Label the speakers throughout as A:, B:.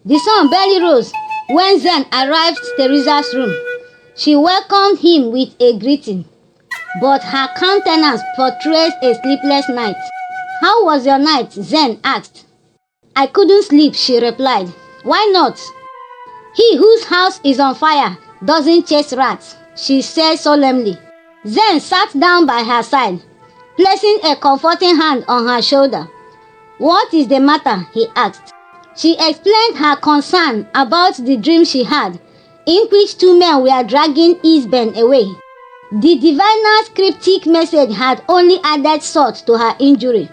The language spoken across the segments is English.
A: The sun barely rose when Zen arrived at Teresa's room. She welcomed him with a greeting, but her countenance portrayed a sleepless night. "How was your night?" Zen asked. "I couldn't sleep," she replied. "Why not?" "He whose house is on fire doesn't chase rats," she said solemnly. Zen sat down by her side, placing a comforting hand on her shoulder. "What is the matter?" he asked. She explained her concern about the dream she had, in which two men were dragging ESBEN away. The diviner's cryptic message had only added salt to her injury.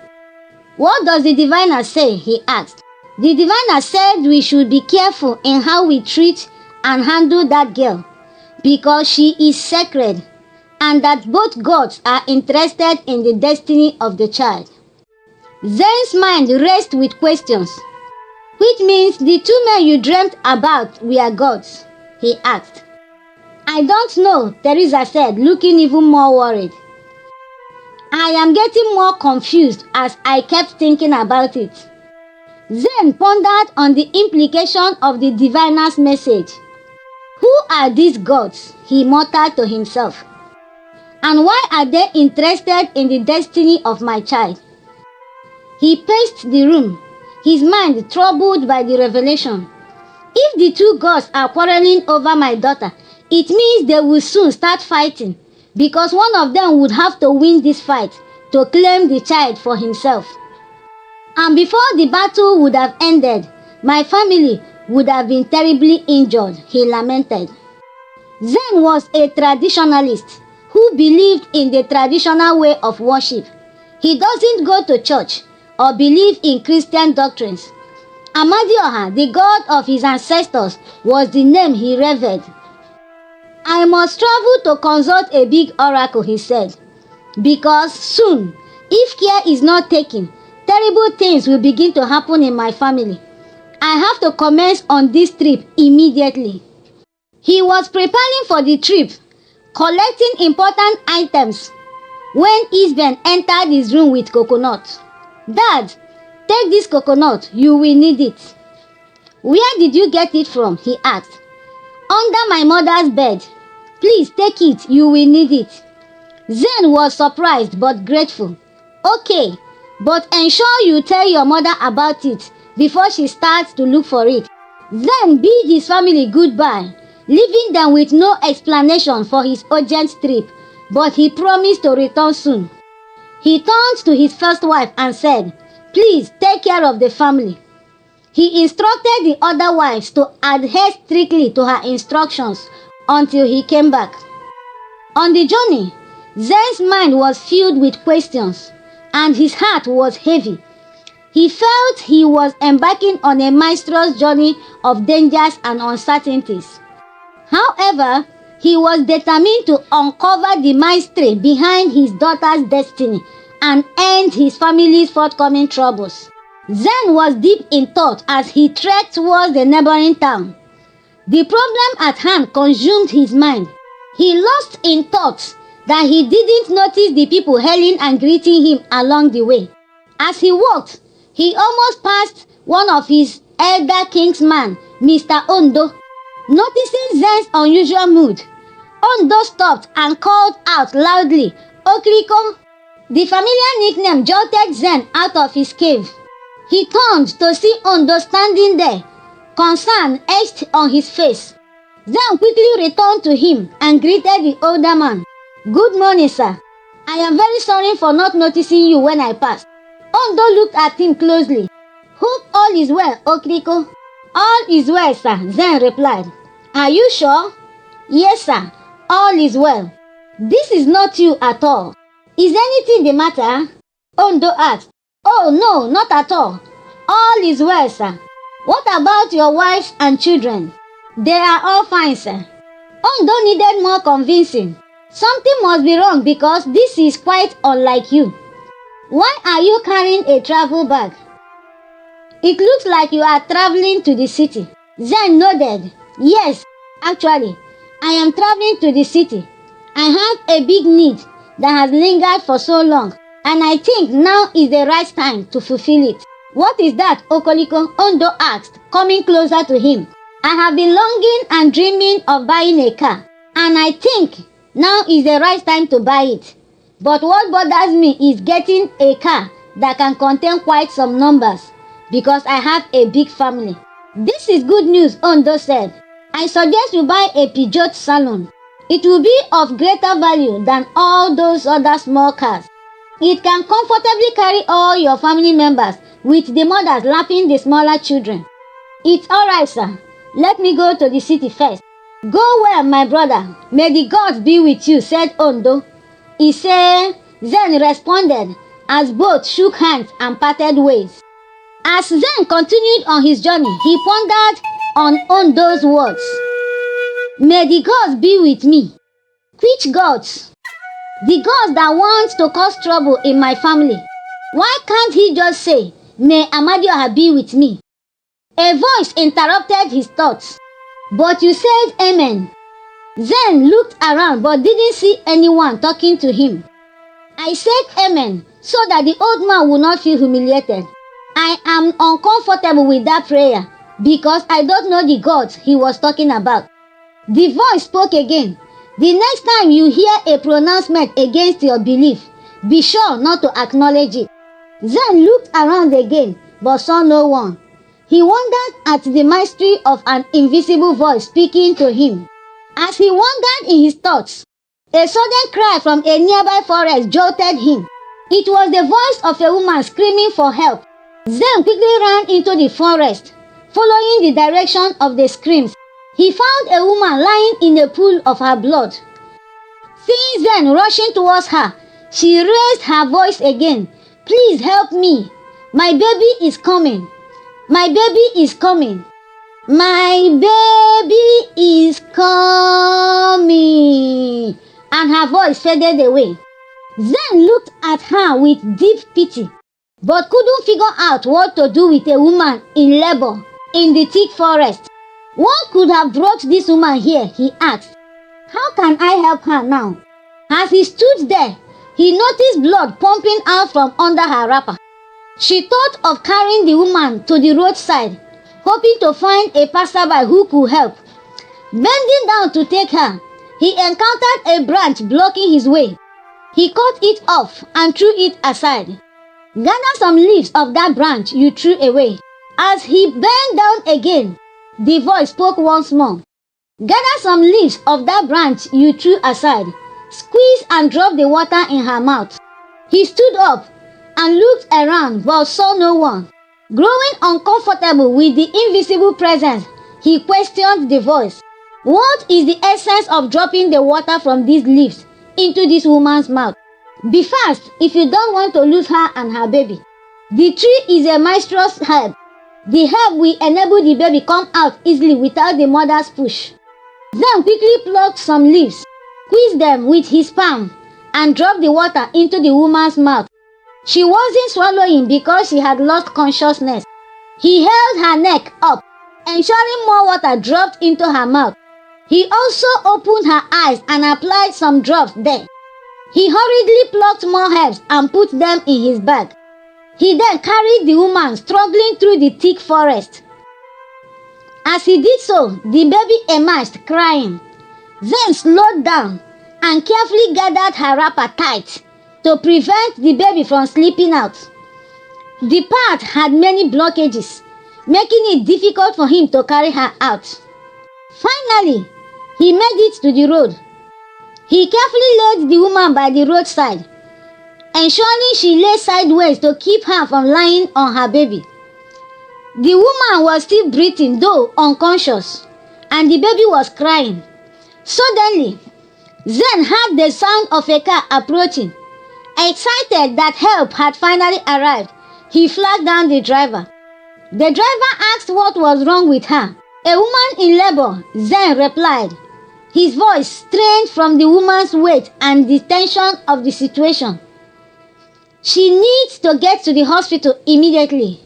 A: "What does the diviner say?" he asked. "The diviner said we should be careful in how we treat and handle that girl, because she is sacred, and that both gods are interested in the destiny of the child." Zen's mind raced with questions. "Which means the two men you dreamt about were gods?" he asked. "I don't know," Teresa said, looking even more worried. "I am getting more confused as I kept thinking about it." Zen pondered on the implication of the diviner's message. "Who are these gods?" he muttered to himself. "And why are they interested in the destiny of my child?" He paced the room, his mind troubled by the revelation. If the two gods are quarreling over my daughter, it means they will soon start fighting, because one of them would have to win this fight to claim the child for himself. And before the battle would have ended, my family would have been terribly injured, he lamented. Zen was a traditionalist who believed in the traditional way of worship. He doesn't go to church or believe in Christian doctrines. Amadioha, the god of his ancestors, was the name he revered. "I must travel to consult a big oracle," he said, "because soon, if care is not taken, terrible things will begin to happen in my family. I have to commence on this trip immediately." He was preparing for the trip, collecting important items, when ESBEN entered his room with coconut. "Dad, take this coconut, you will need it." "Where did you get it from?" he asked. "Under my mother's bed." "Please take it, you will need it." Zen was surprised but grateful. "Okay, but ensure you tell your mother about it before she starts to look for it." Zen bid his family goodbye, leaving them with no explanation for his urgent trip, but he promised to return soon. He turned to his first wife and said, "Please take care of the family." He instructed the other wives to adhere strictly to her instructions until he came back. On the journey, Zen's mind was filled with questions, and his heart was heavy. He felt he was embarking on a master's journey of dangers and uncertainties. However, he was determined to uncover the mystery behind his daughter's destiny and end his family's forthcoming troubles. Zen was deep in thought as he trekked towards the neighboring town. The problem at hand consumed his mind. He lost in thoughts that he didn't notice the people hailing and greeting him along the way. As he walked, he almost passed one of his elder kingsmen, Mr. Ondo. Noticing Zen's unusual mood, Ondo stopped and called out loudly, "Okriko!" The familiar nickname jolted Zen out of his cave. He turned to see Ondo standing there, concern etched on his face. Zen quickly returned to him and greeted the older man. "Good morning, sir. I am very sorry for not noticing you when I passed." Ondo looked at him closely. "Hope all is well, Okriko." "All is well, sir," Zen replied. "Are you sure?" "Yes, sir. All is well." "This is not you at all. Is anything the matter?" Ondo asked. "Oh, no, not at all. All is well, sir." "What about your wife and children?" "They are all fine, sir." Ondo needed more convincing. "Something must be wrong because this is quite unlike you. Why are you carrying a travel bag?" "It looks like you are traveling to the city." Zen nodded. "Yes, actually, I am traveling to the city. I have a big need that has lingered for so long, and I think now is the right time to fulfill it." What is that, Okoliko? Ondo asked, coming closer to him. I have been longing and dreaming of buying a car, and I think now is the right time to buy it. But what bothers me is getting a car that can contain quite some numbers, because I have a big family. This is good news, Ondo said. I suggest you buy a Peugeot Salon. It will be of greater value than all those other small cars. It can comfortably carry all your family members, with the mothers lapping the smaller children. It's alright, sir. Let me go to the city first. Go well, my brother. May the gods be with you, said Ondo. Zen responded as both shook hands and parted ways. As Zen continued on his journey, he pondered on Ondo's words. May the gods be with me. Which gods? The gods that want to cause trouble in my family. Why can't he just say, may Amadioha be with me? A voice interrupted his thoughts. But you said amen. Zen looked around but didn't see anyone talking to him. I said amen so that the old man would not feel humiliated. I am uncomfortable with that prayer because I don't know the gods he was talking about. The voice spoke again. The next time you hear a pronouncement against your belief, be sure not to acknowledge it. Zen looked around again but saw no one. He wondered at the mystery of an invisible voice speaking to him. As he wandered in his thoughts, a sudden cry from a nearby forest jolted him. It was the voice of a woman screaming for help. Zen quickly ran into the forest, following the direction of the screams. He found a woman lying in a pool of her blood. Seeing Zen rushing towards her, she raised her voice again. Please help me. My baby is coming. My baby is coming. My baby is coming. And her voice faded away. Zen looked at her with deep pity, but couldn't figure out what to do with a woman in labor in the thick forest. What could have brought this woman here, he asked. How can I help her now? As he stood there, he noticed blood pumping out from under her wrapper. She thought of carrying the woman to the roadside, hoping to find a passerby who could help. Bending down to take her, he encountered a branch blocking his way. He cut it off and threw it aside. Gather some leaves of that branch you threw away. As he bent down again, the voice spoke once more. Gather some leaves of that branch you threw aside. Squeeze and drop the water in her mouth. He stood up and looked around but saw no one. Growing uncomfortable with the invisible presence, he questioned the voice. What is the essence of dropping the water from these leaves into this woman's mouth? Be fast if you don't want to lose her and her baby. The tree is a monstrous herb. The herb will enable the baby come out easily without the mother's push. Then quickly plucked some leaves, squeezed them with his palm, and dropped the water into the woman's mouth. She wasn't swallowing because she had lost consciousness. He held her neck up, ensuring more water dropped into her mouth. He also opened her eyes and applied some drops there. He hurriedly plucked more herbs and put them in his bag. He then carried the woman struggling through the thick forest. As he did so, the baby emerged crying. Then slowed down and carefully gathered her wrapper tight to prevent the baby from slipping out. The path had many blockages, making it difficult for him to carry her out. Finally, he made it to the road. He carefully laid the woman by the roadside, ensuring she lay sideways to keep her from lying on her baby. The woman was still breathing, though unconscious, and the baby was crying. Suddenly, Zen heard the sound of a car approaching. Excited that help had finally arrived, he flagged down the driver. The driver asked what was wrong with her. A woman in labor, Zen replied, his voice strained from the woman's weight and the tension of the situation. She needs to get to the hospital immediately.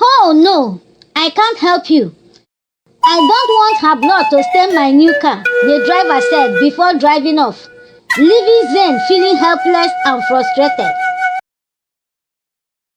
A: Oh no, I can't help you. I don't want her blood to stain my new car, the driver said before driving off, leaving Zen feeling helpless and frustrated.